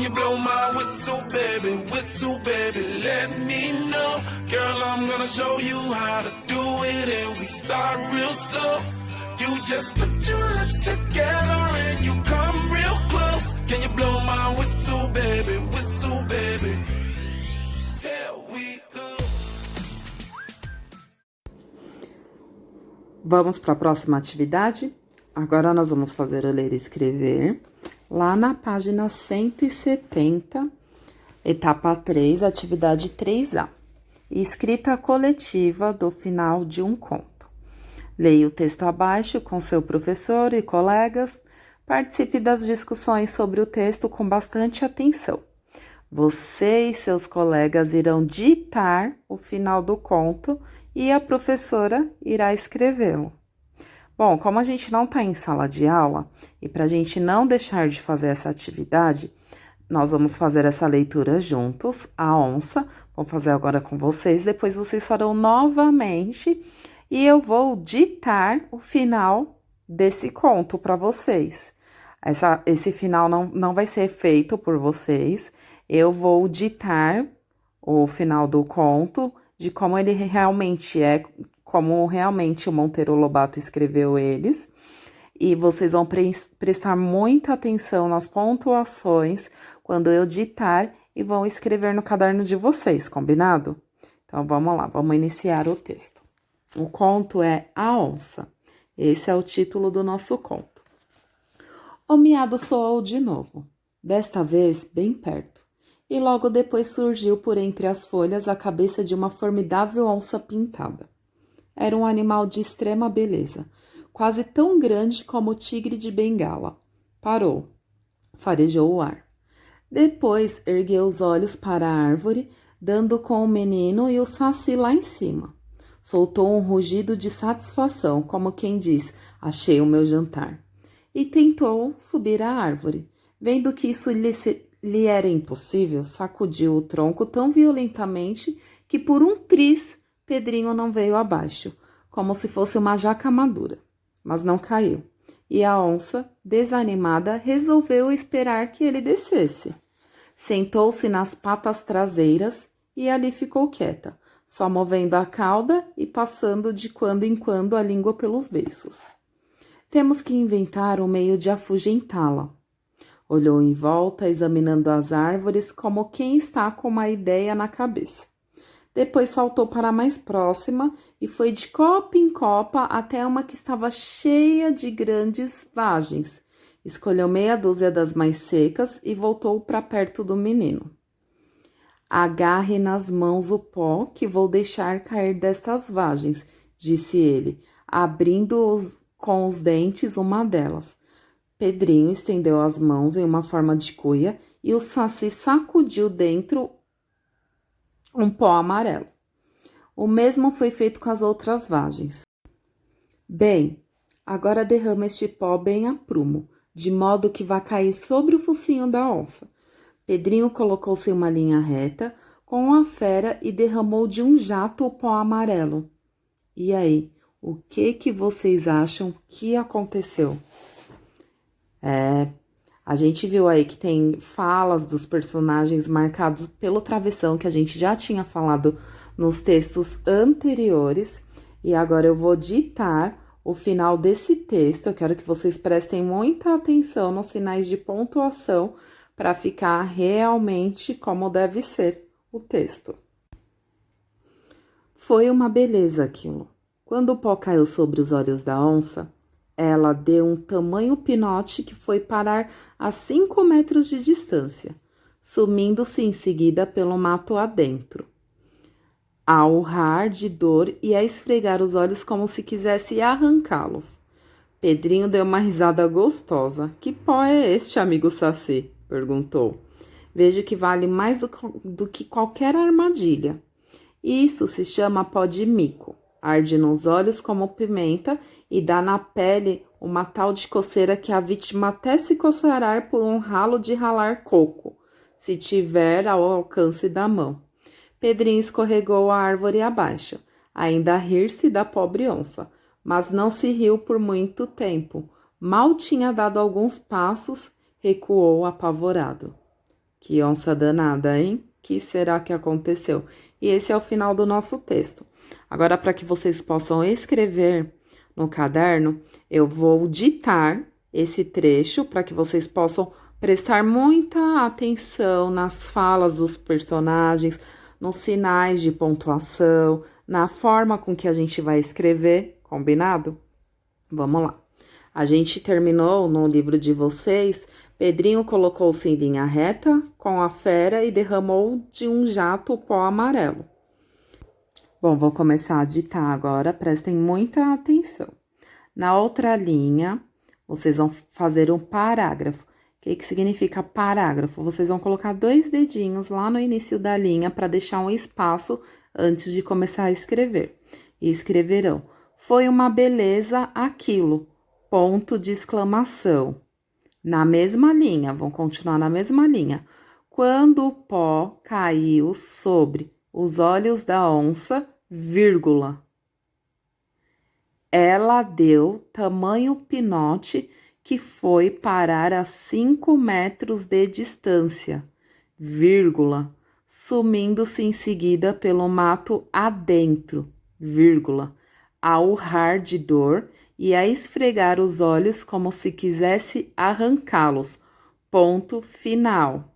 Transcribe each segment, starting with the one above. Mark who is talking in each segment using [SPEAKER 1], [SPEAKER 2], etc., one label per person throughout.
[SPEAKER 1] Can you blow my whistle, baby, let me know. Girl, I'm gonna show you how to do it, and we start real slow. You just put your lips together and you come real close. Can you blow my whistle, baby, here we go.
[SPEAKER 2] Vamos para a próxima atividade? Agora nós vamos fazer o ler e escrever, lá na página 170, etapa 3, atividade 3A. Escrita coletiva do final de um conto. Leia o texto abaixo com seu professor e colegas. Participe das discussões sobre o texto com bastante atenção. Você e seus colegas irão ditar o final do conto e a professora irá escrevê-lo. Bom, como a gente não está em sala de aula, e para a gente não deixar de fazer essa atividade, nós vamos fazer essa leitura juntos, a onça. Vou fazer agora com vocês, depois vocês farão novamente e eu vou ditar o final desse conto para vocês. Esse final não vai ser feito por vocês, eu vou ditar o final do conto, de como ele realmente é, como realmente o Monteiro Lobato escreveu eles, e vocês vão prestar muita atenção nas pontuações quando eu ditar e vão escrever no caderno de vocês, combinado? Então, vamos lá, vamos iniciar o texto. O conto é A Onça. Esse é o título do nosso conto. O miado soou de novo, desta vez bem perto, e logo depois surgiu por entre as folhas a cabeça de uma formidável onça pintada. Era um animal de extrema beleza, quase tão grande como o tigre de Bengala. Parou, farejou o ar. Depois ergueu os olhos para a árvore, dando com o menino e o saci lá em cima. Soltou um rugido de satisfação, como quem diz, achei o meu jantar. E tentou subir a árvore. Vendo que isso lhe era impossível, sacudiu o tronco tão violentamente que por um tris Pedrinho não veio abaixo, como se fosse uma jaca madura, mas não caiu. E a onça, desanimada, resolveu esperar que ele descesse. Sentou-se nas patas traseiras e ali ficou quieta, só movendo a cauda e passando de quando em quando a língua pelos beiços. Temos que inventar um meio de afugentá-la. Olhou em volta, examinando as árvores como quem está com uma ideia na cabeça. Depois saltou para a mais próxima e foi de copa em copa até uma que estava cheia de grandes vagens. Escolheu meia dúzia das mais secas e voltou para perto do menino. Agarre nas mãos o pó que vou deixar cair destas vagens, disse ele, abrindo com os dentes uma delas. Pedrinho estendeu as mãos em uma forma de cuia e o saci sacudiu dentro um pó amarelo. O mesmo foi feito com as outras vagens. Bem, agora derrama este pó bem a prumo, de modo que vá cair sobre o focinho da onça. Pedrinho colocou-se em uma linha reta com a fera e derramou de um jato o pó amarelo. E aí, o que vocês acham que aconteceu? A gente viu aí que tem falas dos personagens marcados pelo travessão, que a gente já tinha falado nos textos anteriores. E agora eu vou ditar o final desse texto. Eu quero que vocês prestem muita atenção nos sinais de pontuação para ficar realmente como deve ser o texto. Foi uma beleza aquilo. Quando o pó caiu sobre os olhos da onça, ela deu um tamanho pinote que foi parar a 5 metros de distância, sumindo-se em seguida pelo mato adentro, a urrar de dor e a esfregar os olhos como se quisesse arrancá-los. Pedrinho deu uma risada gostosa. Que pó é este, amigo Saci? Perguntou. Vejo que vale mais do que qualquer armadilha. Isso se chama pó de mico. Arde nos olhos como pimenta e dá na pele uma tal de coceira que a vítima até se coçará por um ralo de ralar coco, se tiver ao alcance da mão. Pedrinho escorregou a árvore abaixo, ainda a rir-se da pobre onça, mas não se riu por muito tempo. Mal tinha dado alguns passos, recuou apavorado. Que onça danada, hein? Que será que aconteceu? E esse é o final do nosso texto. Agora, para que vocês possam escrever no caderno, eu vou ditar esse trecho para que vocês possam prestar muita atenção nas falas dos personagens, nos sinais de pontuação, na forma com que a gente vai escrever, combinado? Vamos lá. A gente terminou no livro de vocês. Pedrinho colocou-se em linha reta com a fera e derramou de um jato o pó amarelo. Bom, vou começar a ditar agora, prestem muita atenção. Na outra linha, vocês vão fazer um parágrafo. O que significa parágrafo? Vocês vão colocar 2 dedinhos lá no início da linha para deixar um espaço antes de começar a escrever. E escreverão: foi uma beleza aquilo, ponto de exclamação. Na mesma linha, vão continuar na mesma linha. Quando o pó caiu sobre os olhos da onça, vírgula. Ela deu tamanho pinote que foi parar a 5 metros de distância, vírgula, sumindo-se em seguida pelo mato adentro, vírgula, a urrar de dor e a esfregar os olhos como se quisesse arrancá-los, ponto final.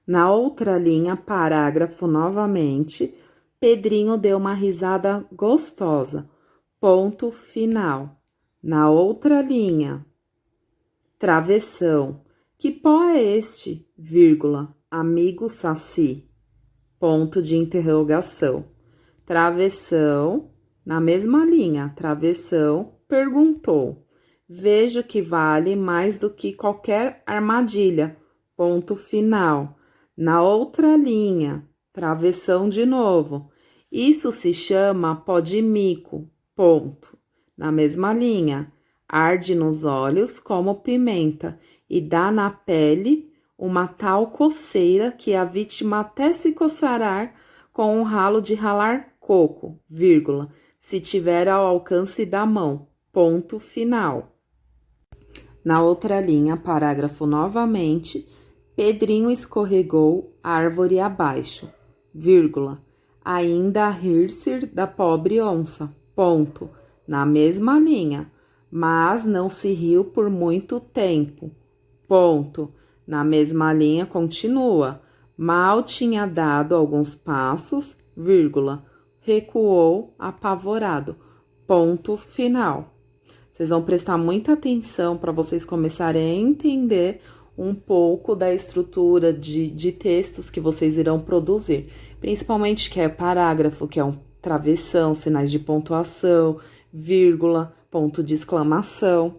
[SPEAKER 2] Na outra linha, parágrafo novamente, Pedrinho deu uma risada gostosa, ponto final. Na outra linha, travessão, que pó é este, vírgula, amigo Saci, ponto de interrogação. Travessão, na mesma linha, travessão, perguntou, vejo que vale mais do que qualquer armadilha, ponto final. Na outra linha, travessão de novo, isso se chama pó de mico, ponto. Na mesma linha, arde nos olhos como pimenta e dá na pele uma tal coceira que a vítima até se coçará com um ralo de ralar coco, vírgula, se tiver ao alcance da mão, ponto final. Na outra linha, parágrafo novamente, Pedrinho escorregou árvore abaixo, vírgula, ainda a rir-se da pobre onça, ponto. Na mesma linha, mas não se riu por muito tempo, ponto. Na mesma linha, continua, mal tinha dado alguns passos, vírgula, recuou apavorado, ponto final. Vocês vão prestar muita atenção para vocês começarem a entender um pouco da estrutura de textos que vocês irão produzir, principalmente que é parágrafo, que é um travessão, sinais de pontuação, vírgula, ponto de exclamação.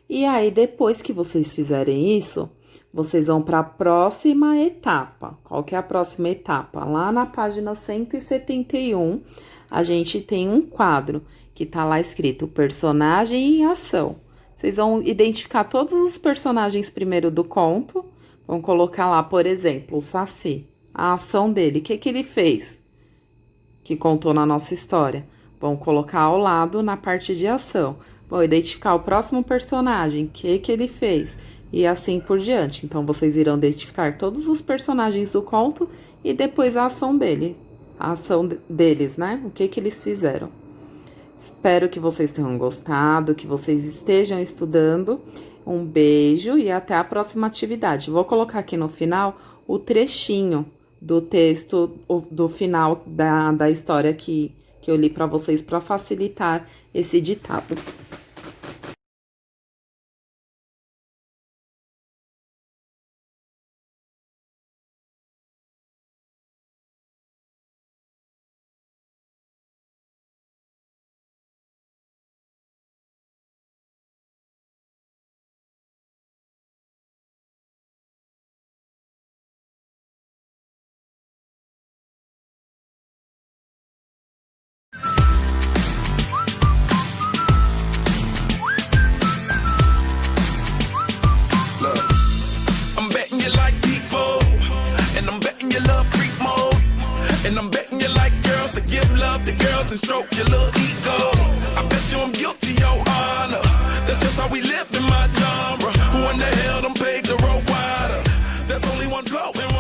[SPEAKER 2] E aí, depois que vocês fizerem isso, vocês vão para a próxima etapa. Qual que é a próxima etapa? Lá na página 171, a gente tem um quadro que tá lá escrito personagem em ação. Vocês vão identificar todos os personagens primeiro do conto, vão colocar lá, por exemplo, o Saci, a ação dele, o que ele fez, que contou na nossa história. Vão colocar ao lado na parte de ação. Vão identificar o próximo personagem, o que ele fez, e assim por diante. Então, vocês irão identificar todos os personagens do conto e depois a ação deles, né? O que eles fizeram. Espero que vocês tenham gostado, que vocês estejam estudando. Um beijo e até a próxima atividade. Vou colocar aqui no final o trechinho do texto, do final da história que eu li para vocês, para facilitar esse ditado.
[SPEAKER 1] And I'm betting you like girls to give love to girls and stroke your little ego. I bet you I'm guilty, your honor. That's just how we live in my genre. Who in the hell done paved the road wider? There's only go and